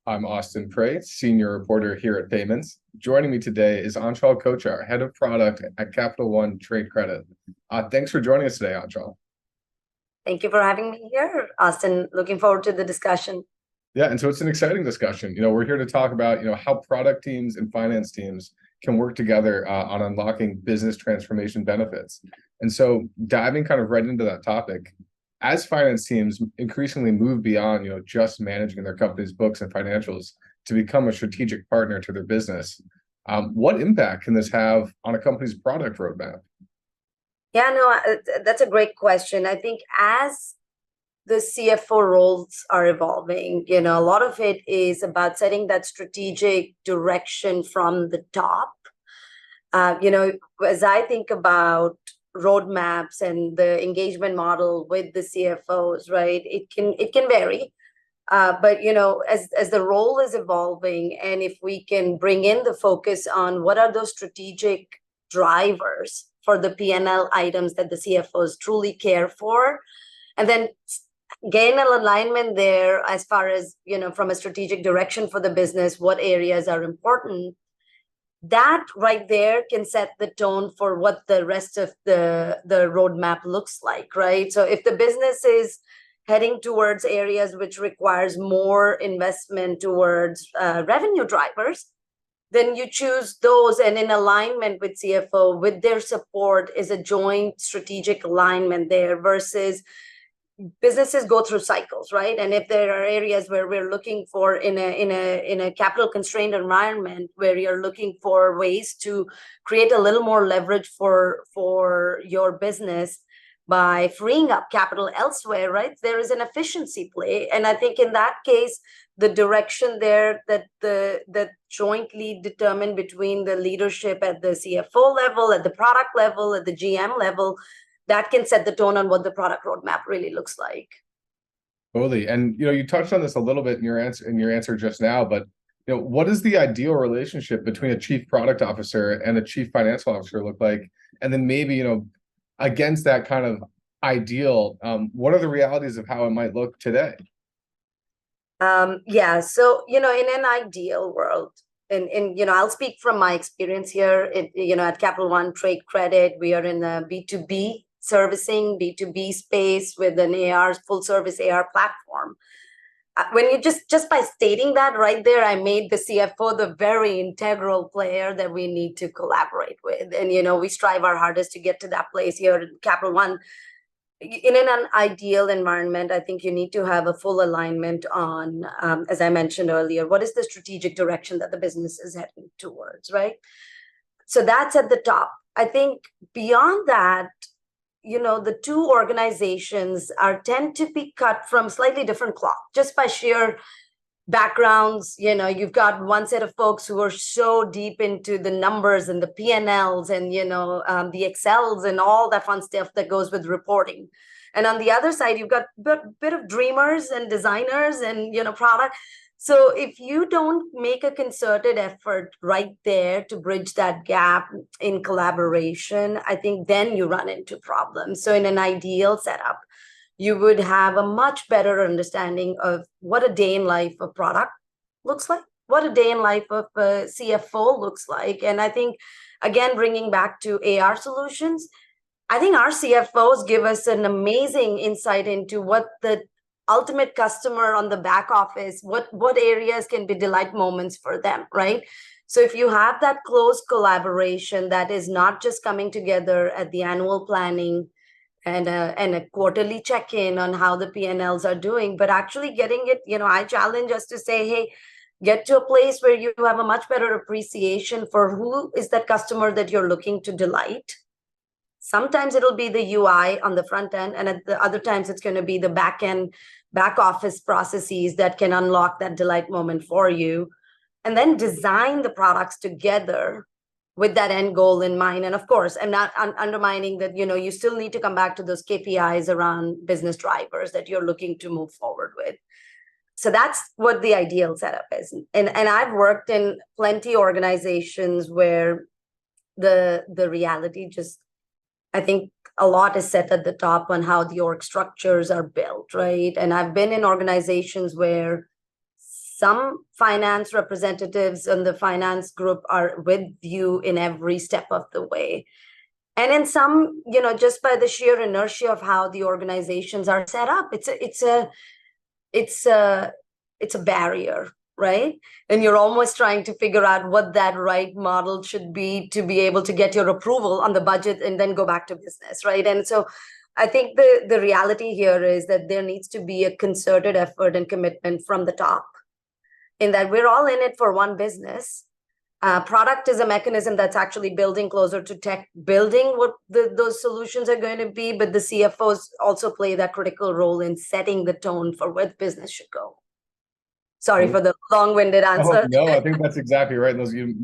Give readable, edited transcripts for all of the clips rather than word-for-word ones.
I'm Austin Prey, senior reporter here at Payments. Joining me today is Anshul Kochar, head of product at Capital One Trade Credit. Thanks for joining us today, Anshul. Thank you for having me here, Austin. Looking forward to the discussion. Yeah, and so it's an exciting discussion. We're here to talk about, how product teams and finance teams can work together on unlocking business transformation benefits. And so diving kind of right into that topic, as finance teams increasingly move beyond, just managing their company's books and financials to become a strategic partner to their business, what impact can this have on a company's product roadmap? Yeah, no, that's a great question. I think as the CFO roles are evolving, a lot of it is about setting that strategic direction from the top. As I think about roadmaps and the engagement model with the CFOs, right, it can vary. But as the role is evolving, and if we can bring in the focus on what are those strategic drivers for the P&L items that the CFOs truly care for, and then gain an alignment there as far as from a strategic direction for the business, what areas are important, that right there can set the tone for what the rest of the roadmap looks like, right? So if the business is heading towards areas which requires more investment towards revenue drivers, then you choose those, and in alignment with CFO, with their support, is a joint strategic alignment there. Versus businesses go through cycles, right? And if there are areas where we're looking for in a capital constrained environment, where you're looking for ways to create a little more leverage for your business by freeing up capital elsewhere, right? There is an efficiency play. And I think in that case, the direction there that jointly determined between the leadership at the CFO level, at the product level, at the GM level, that can set the tone on what the product roadmap really looks like. Totally. And you touched on this a little bit in your answer just now, but what does the ideal relationship between a chief product officer and a chief financial officer look like? And then maybe, against that kind of ideal, what are the realities of how it might look today? Yeah. So, in an ideal world, and I'll speak from my experience here. At Capital One Trade Credit, we are in the B2B servicing, B2B space with an AR, full service AR platform. When you just by stating that right there, I made the CFO the very integral player that we need to collaborate with. And, we strive our hardest to get to that place here at Capital One. In an ideal environment, I think you need to have a full alignment on, as I mentioned earlier, what is the strategic direction that the business is heading towards, right? So that's at the top. I think beyond that, the two organizations tend to be cut from slightly different cloth, just by sheer backgrounds. You've got one set of folks who are so deep into the numbers and the P&Ls and the Excels and all that fun stuff that goes with reporting. And on the other side, you've got a bit of dreamers and designers and product. So if you don't make a concerted effort right there to bridge that gap in collaboration, I think then you run into problems. So in an ideal setup, you would have a much better understanding of what a day in life of product looks like, what a day in life of a CFO looks like. And I think, again, bringing back to AR solutions, I think our CFOs give us an amazing insight into what the ultimate customer on the back office, what areas can be delight moments for them, right? So if you have that close collaboration that is not just coming together at the annual planning and a quarterly check-in on how the P&Ls are doing, but actually getting it, I challenge us to say, hey, get to a place where you have a much better appreciation for who is that customer that you're looking to delight. Sometimes it'll be the UI on the front end, and at the other times it's going to be the back office processes that can unlock that delight moment for you. And then design the products together with that end goal in mind. And of course, I'm not undermining that, you still need to come back to those KPIs around business drivers that you're looking to move forward with. So that's what the ideal setup is. And I've worked in plenty organizations where the reality just, I think a lot is set at the top on how the org structures are built, right? And I've been in organizations where some finance representatives and the finance group are with you in every step of the way. And in some, just by the sheer inertia of how the organizations are set up, it's a barrier, right? And you're almost trying to figure out what that right model should be to be able to get your approval on the budget and then go back to business, right? And so I think the reality here is that there needs to be a concerted effort and commitment from the top, in that we're all in it for one business. Product is a mechanism that's actually building closer to tech, building what those solutions are going to be, but the CFOs also play that critical role in setting the tone for where the business should go. Sorry for the long-winded answer. Oh, no, I think that's exactly right. Those you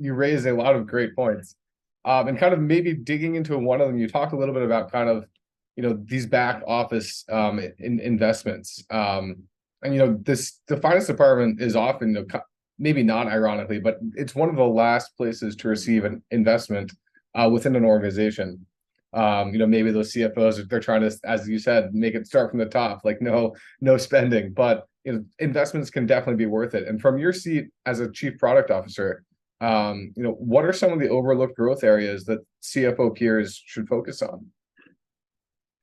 raised a lot of great points. And kind of maybe digging into one of them, you talked a little bit about kind of, these back office investments. And the finance department is often, maybe not ironically, but it's one of the last places to receive an investment within an organization. Maybe those CFOs, they're trying to, as you said, make it start from the top, like no spending, but investments can definitely be worth it. And from your seat as a chief product officer, what are some of the overlooked growth areas that CFO peers should focus on?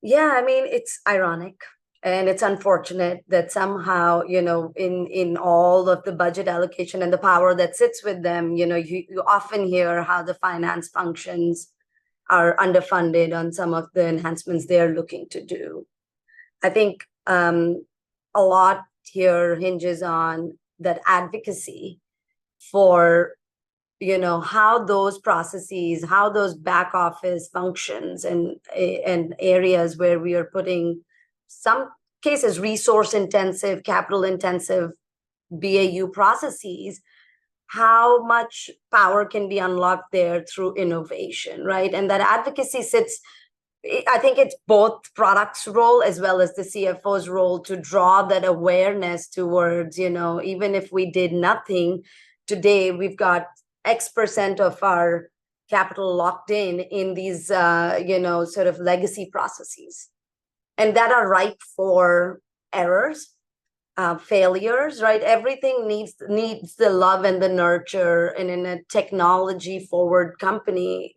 Yeah, I mean, it's ironic. And it's unfortunate that somehow, in all of the budget allocation and the power that sits with them, you often hear how the finance functions are underfunded on some of the enhancements they're looking to do. I think a lot here hinges on that advocacy for, how those processes, how those back office functions and areas where we are putting some cases resource intensive, capital intensive BAU processes, how much power can be unlocked there through innovation, right? And that advocacy sits, I think it's both product's role as well as the CFO's role to draw that awareness towards, even if we did nothing today, we've got X% of our capital locked in these, sort of legacy processes. And that are ripe for errors, failures, right? Everything needs the love and the nurture. And in a technology forward company,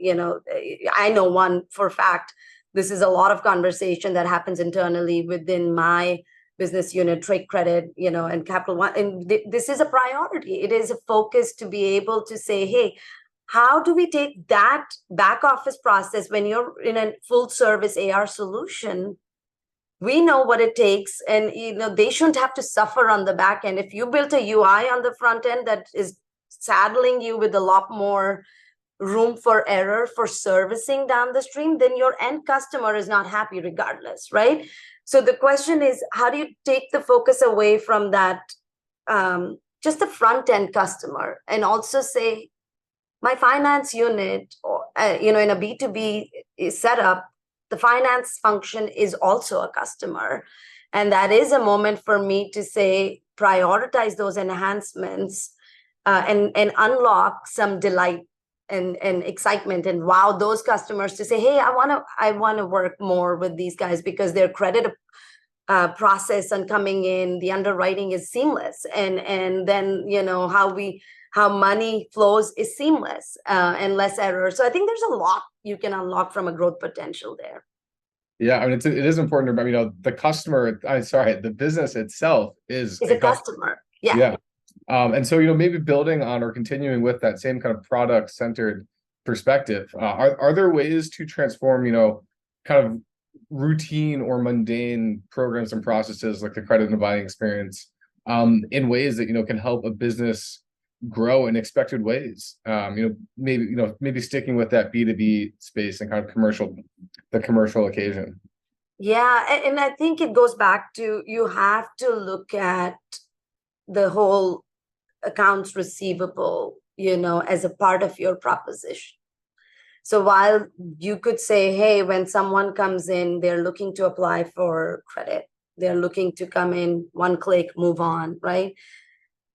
I know one for a fact, this is a lot of conversation that happens internally within my business unit, trade credit, and Capital One. And this is a priority. It is a focus to be able to say, hey, how do we take that back office process when you're in a full service AR solution? We know what it takes, and they shouldn't have to suffer on the back end. If you built a UI on the front end that is saddling you with a lot more room for error for servicing down the stream, then your end customer is not happy regardless, right? So the question is, how do you take the focus away from that, just the front end customer, and also say, my finance unit, in a B2B setup, the finance function is also a customer. And that is a moment for me to say, prioritize those enhancements and unlock some delight and excitement and wow those customers to say, hey, I want to work more with these guys because their credit process and coming in, the underwriting is seamless. And then, how money flows is seamless and less error. So I think there's a lot you can unlock from a growth potential there. Yeah, I mean, it is important to remember, the customer, the business itself is a customer. Yeah. Yeah. And so, maybe building on or continuing with that same kind of product-centered perspective, are there ways to transform, kind of routine or mundane programs and processes like the credit and buying experience in ways that, can help a business grow in expected ways? Maybe sticking with that B2B space and kind of the commercial occasion. Yeah, and I think it goes back to, you have to look at the whole accounts receivable, as a part of your proposition. So while you could say, hey, when someone comes in, they're looking to apply for credit, they're looking to come in, one click, move on, right?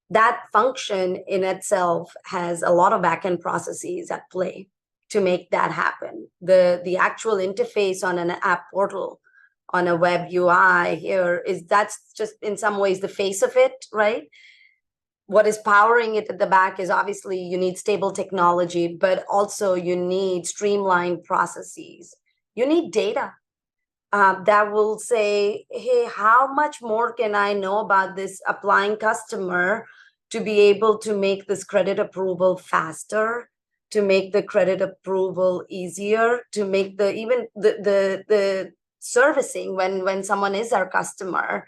That function in itself has a lot of backend processes at play to make that happen. The actual interface on an app portal, on a web UI here, that's just in some ways the face of it, right? what is powering it at the back is obviously you need stable technology, but also you need streamlined processes. You need data that will say, hey, how much more can I know about this applying customer to be able to make this credit approval faster, to make the credit approval easier, to make the even the servicing when someone is our customer.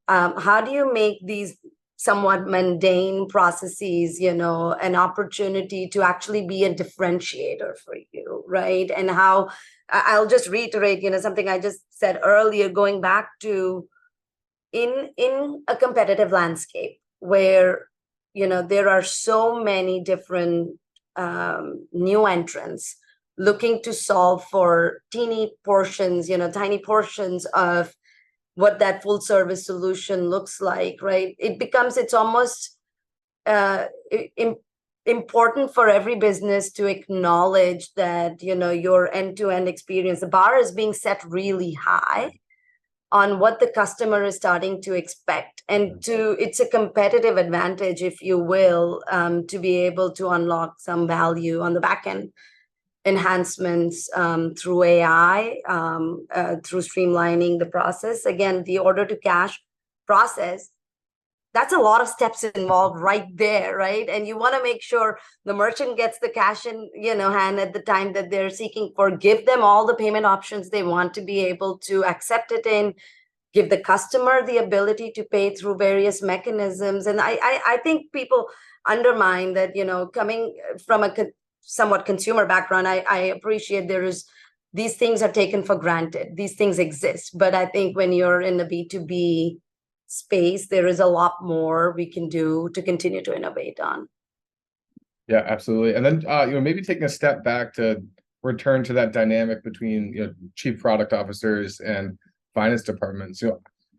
How do you make these somewhat mundane processes, an opportunity to actually be a differentiator for you, right? And how I'll just reiterate, something I just said earlier, going back to in a competitive landscape where, there are so many different new entrants looking to solve for tiny portions, tiny portions of what that full service solution looks like, right? It's almost important for every business to acknowledge that, your end-to-end experience, the bar is being set really high on what the customer is starting to expect. And it's a competitive advantage, if you will, to be able to unlock some value on the back end enhancements through AI, through streamlining the process. Again, the order to cash process, that's a lot of steps involved right there, right? And you want to make sure the merchant gets the cash in, hand at the time that they're seeking for. Give them all the payment options they want to be able to accept it in. Give the customer the ability to pay through various mechanisms. And I think people undermine that, coming from a somewhat consumer background, I appreciate these things are taken for granted. These things exist. But I think when you're in the B2B space, there is a lot more we can do to continue to innovate on. Yeah, absolutely. And then, maybe taking a step back to return to that dynamic between, chief product officers and finance departments.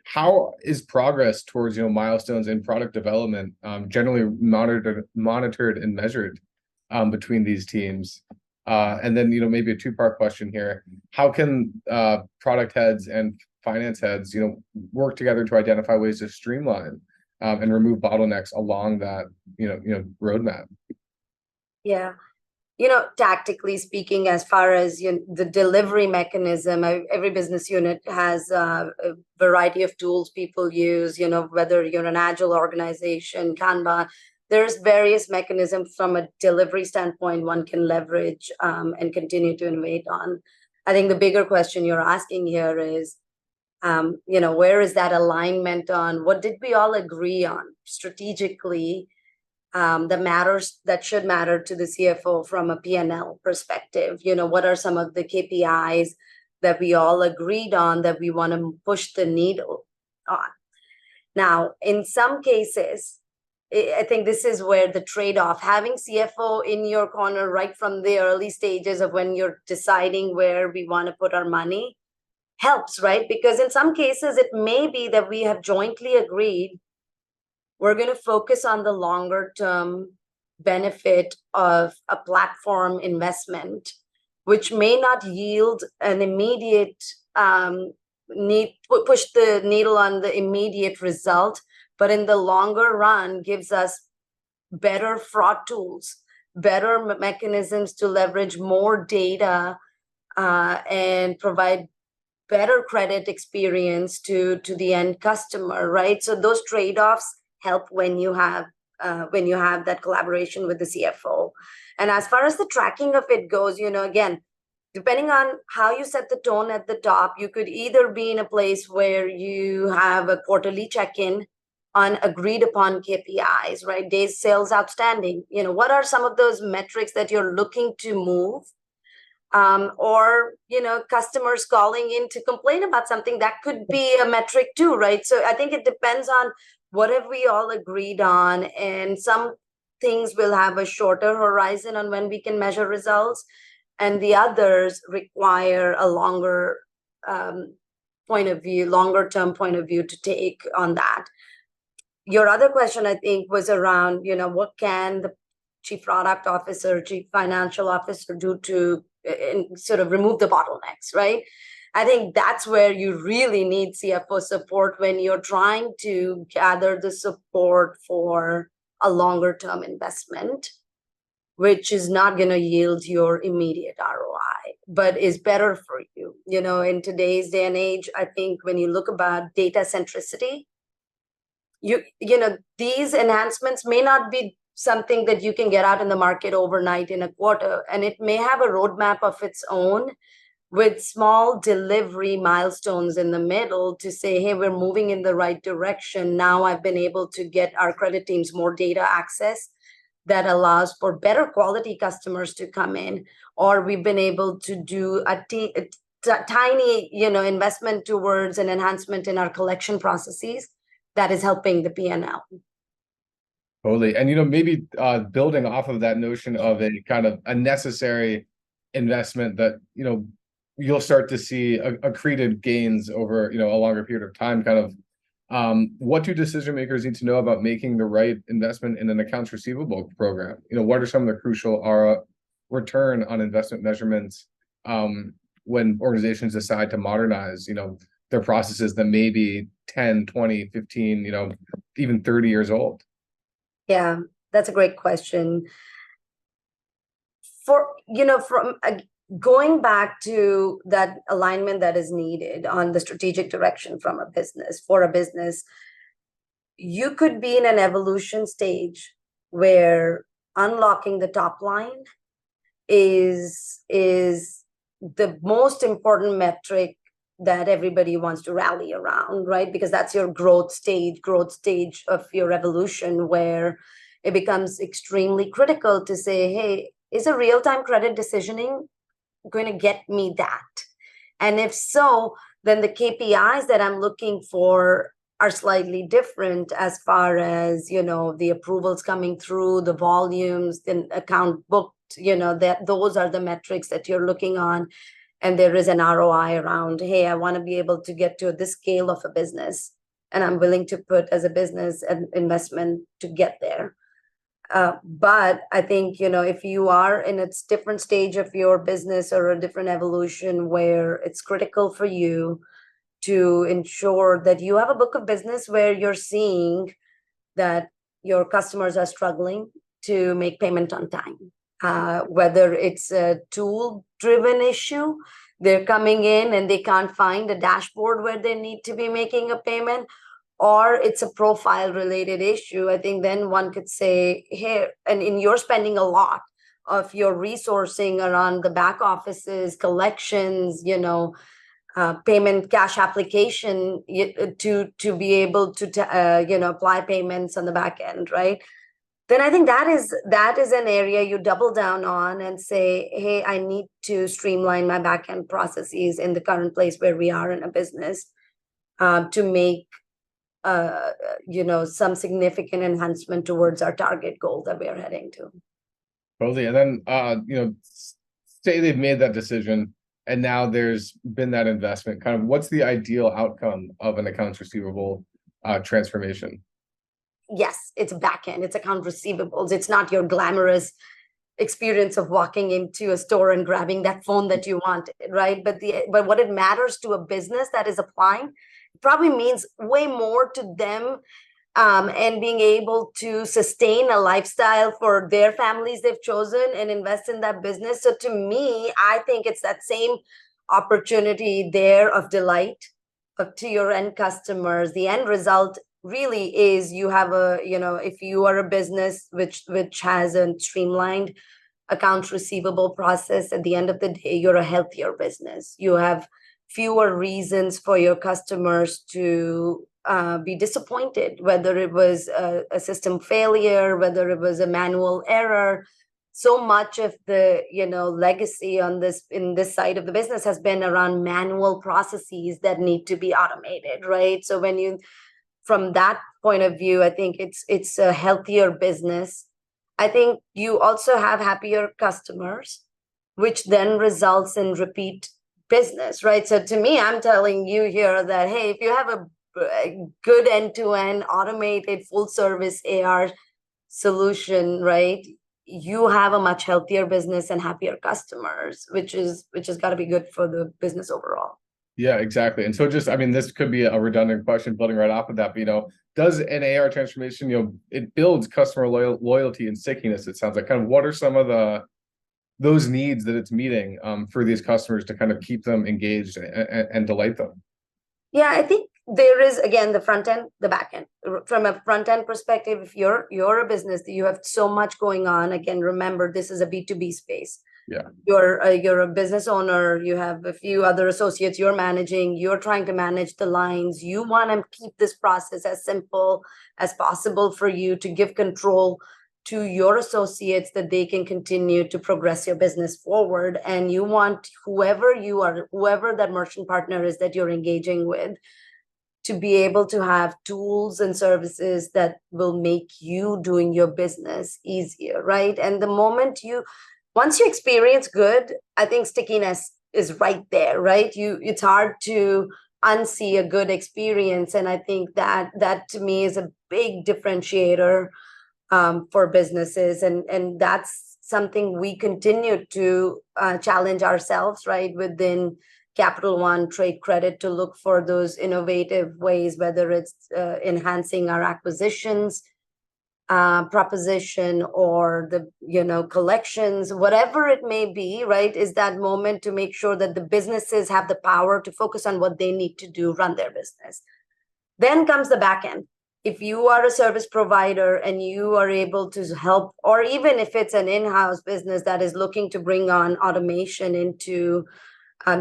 How is progress towards, milestones in product development generally monitored and measured between these teams? And then, maybe a two-part question here. How can product heads and finance heads, work together to identify ways to streamline and remove bottlenecks along that, roadmap? Yeah. Tactically speaking, as far as the delivery mechanism, every business unit has a variety of tools people use, whether you're an agile organization, Kanban, there's various mechanisms from a delivery standpoint one can leverage and continue to innovate on. I think the bigger question you're asking here is, where is that alignment on what did we all agree on strategically that should matter to the CFO from a P&L perspective? What are some of the KPIs that we all agreed on that we want to push the needle on? Now, in some cases, I think this is where the trade-off, having CFO in your corner right from the early stages of when you're deciding where we want to put our money helps, right? Because in some cases, it may be that we have jointly agreed we're going to focus on the longer term benefit of a platform investment, which may not yield an immediate push the needle on the immediate result, but in the longer run gives us better fraud tools, better mechanisms to leverage more data and provide better credit experience to the end customer, right? So those trade-offs help when you have that collaboration with the CFO. And as far as the tracking of it goes, again, depending on how you set the tone at the top, you could either be in a place where you have a quarterly check-in on agreed upon KPIs, right? Days sales outstanding. What are some of those metrics that you're looking to move? Or customers calling in to complain about something, that could be a metric too, right? So I think it depends on what have we all agreed on, and some things will have a shorter horizon on when we can measure results, and the others require a longer term point of view to take on that. Your other question, I think, was around, what can the chief product officer, chief financial officer do to sort of remove the bottlenecks, right? I think that's where you really need CFO support when you're trying to gather the support for a longer term investment, which is not going to yield your immediate ROI, but is better for you. You know, in today's day and age, I think when you look about data centricity, you know, these enhancements may not be something that you can get out in the market overnight in a quarter, and it may have a roadmap of its own with small delivery milestones in the middle to say, hey, we're moving in the right direction. Now I've been able to get our credit teams more data access that allows for better quality customers to come in, or we've been able to do a tiny, you know, investment towards an enhancement in our collection processes that is helping the P&L. Totally. And, you know, maybe building off of that notion of a kind of a necessary investment that, you know, you'll start to see accreted gains over, you know, a longer period of time, kind of what do decision makers need to know about making the right investment in an accounts receivable program? You know, what are some of the crucial return on investment measurements when organizations decide to modernize, you know, their processes that may be 10, 20, 15, you know, even 30 years old? Yeah, that's a great question. For, you know, from going back to that alignment that is needed on the strategic direction from a business, for a business, you could be in an evolution stage where unlocking the top line is the most important metric that everybody wants to rally around, right? Because that's your growth stage of your evolution, where it becomes extremely critical to say, hey, is a real-time credit decisioning going to get me that? And if so, then the KPIs that I'm looking for are slightly different as far as, you know, the approvals coming through, the volumes, the account booked, you know, that those are the metrics that you're looking on. And there is an ROI around, hey, I want to be able to get to this scale of a business, and I'm willing to put as a business an investment to get there. But I think, you know, if you are in a different stage of your business or a different evolution where it's critical for you to ensure that you have a book of business where you're seeing that your customers are struggling to make payment on time, whether it's a tool-driven issue, they're coming in and they can't find a dashboard where they need to be making a payment, or it's a profile-related issue, I think then one could say, hey, and you're spending a lot of your resourcing around the back offices, collections, you know, payment cash application to be able to you know, apply payments on the back end, right? Then I think that is an area you double down on and say, hey, I need to streamline my back end processes in the current place where we are in a business to make you know, some significant enhancement towards our target goal that we are heading to. Totally. And then you know, say they've made that decision and now there's been that investment, kind of what's the ideal outcome of an accounts receivable transformation? Yes, it's back end, it's account receivables. It's not your glamorous experience of walking into a store and grabbing that phone that you want, right? But what it matters to a business that is applying probably means way more to them, and being able to sustain a lifestyle for their families they've chosen and invest in that business. So to me, I think it's that same opportunity there of delight to your end customers. The end result really is you have a, you know, if you are a business which has a streamlined accounts receivable process, at the end of the day, you're a healthier business. You have fewer reasons for your customers to be disappointed, whether it was a system failure, whether it was a manual error. So much of the, you know, legacy on this in this side of the business has been around manual processes that need to be automated, right? So when you, from that point of view, I think it's a healthier business. I think you also have happier customers, which then results in repeat business, right? So to me, I'm telling you here that, hey, if you have a good end-to-end automated full service AR solution, right, you have a much healthier business and happier customers, which is got to be good for the business overall. Yeah, exactly. And so just, I mean, this could be a redundant question building right off of that, but does an AR transformation, it builds customer loyalty and stickiness, it sounds like. Kind of what are some of those needs that it's meeting for these customers to kind of keep them engaged and delight them? Yeah, I think there is again the front end, the back end. From a front end perspective, if you're a business, you have so much going on. Again, remember this is a B2B space. Yeah. You're a business owner, you have a few other associates you're managing, you're trying to manage the lines. You want to keep this process as simple as possible for you to give control to your associates that they can continue to progress your business forward. And you want whoever that merchant partner is that you're engaging with, to be able to have tools and services that will make you doing your business easier, right? And once you experience good, I think stickiness is right there, right? It's hard to unsee a good experience. And I think that to me is a big differentiator for businesses. And that's something we continue to challenge ourselves, right? Within Capital One Trade Credit, to look for those innovative ways, whether it's enhancing our acquisitions proposition or the collections, whatever it may be, right? Is that moment to make sure that the businesses have the power to focus on what they need to do, run their business. Then comes the back end. If you are a service provider and you are able to help, or even if it's an in-house business that is looking to bring on automation into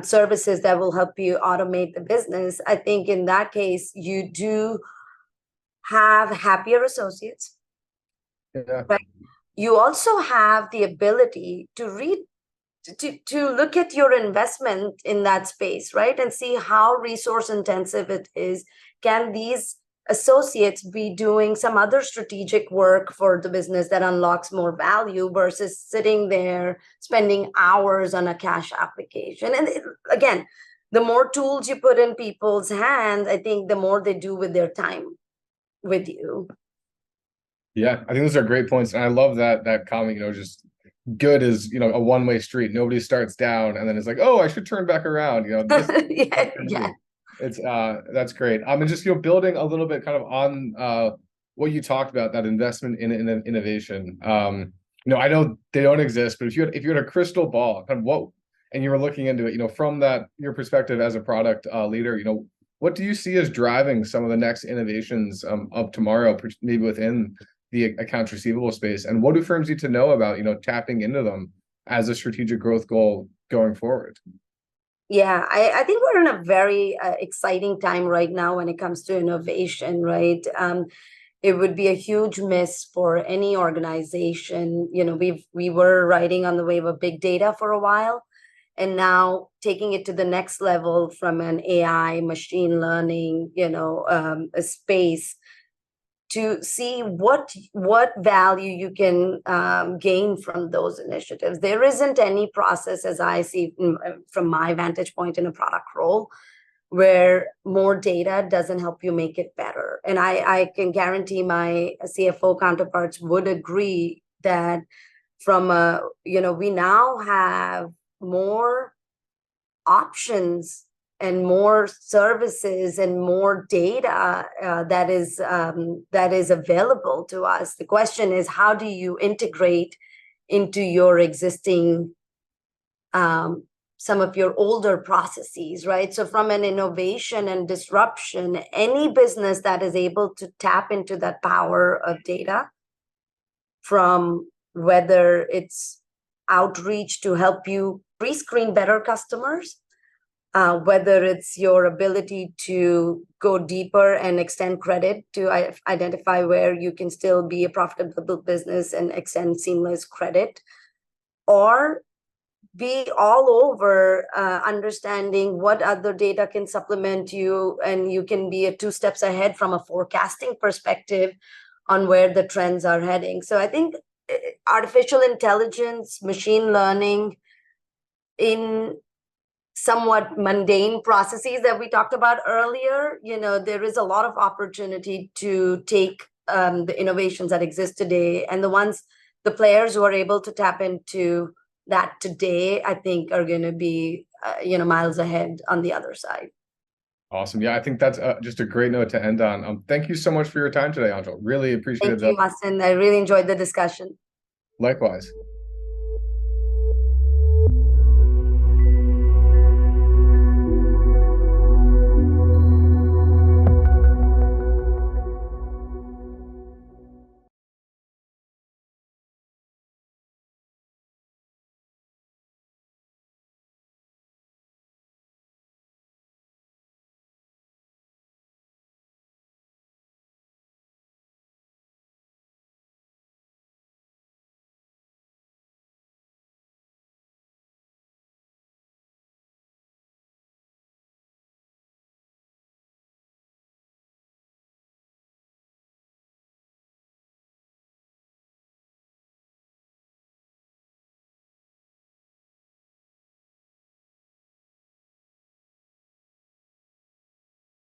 services that will help you automate the business, I think in that case, you do have happier associates. Yeah. Right? You also have the ability to look at your investment in that space, right? And see how resource intensive it is. Can these associates be doing some other strategic work for the business that unlocks more value versus sitting there spending hours on a cash application? And again, the more tools you put in people's hands, I think the more they do with their time with you. Yeah, I think those are great points. And I love that comment, just good is, a one-way street. Nobody starts down and then it's like, oh, I should turn back around. Yeah. It's that's great. And just building a little bit kind of on what you talked about, that investment in innovation. I know they don't exist, but if you had a crystal ball, kind of and you were looking into it, from your perspective as a product leader, what do you see as driving some of the next innovations of tomorrow, maybe within the accounts receivable space, and what do firms need to know about tapping into them as a strategic growth goal going forward? Yeah, I think we're in a very exciting time right now when it comes to innovation, right? It would be a huge miss for any organization. We were riding on the wave of big data for a while, and now taking it to the next level from an AI, machine learning, a space, to see what value you can gain from those initiatives. There isn't any process, as I see from my vantage point in a product role, where more data doesn't help you make it better. And I can guarantee my CFO counterparts would agree that we now have more options and more services and more data that is available to us. The question is, how do you integrate into your existing some of your older processes, right? So from an innovation and disruption, any business that is able to tap into that power of data, from whether it's outreach to help you pre-screen better customers, whether it's your ability to go deeper and extend credit to identify where you can still be a profitable business and extend seamless credit, or be all over understanding what other data can supplement you, and you can be 2 steps ahead from a forecasting perspective on where the trends are heading. So I think artificial intelligence, machine learning in somewhat mundane processes that we talked about earlier, there is a lot of opportunity to take the innovations that exist today and the players who are able to tap into that today, I think are going to be, miles ahead on the other side. Awesome. Yeah, I think that's just a great note to end on. Thank you so much for your time today, Anjal. Really appreciate Thank you, Masin. I really enjoyed the discussion. Likewise.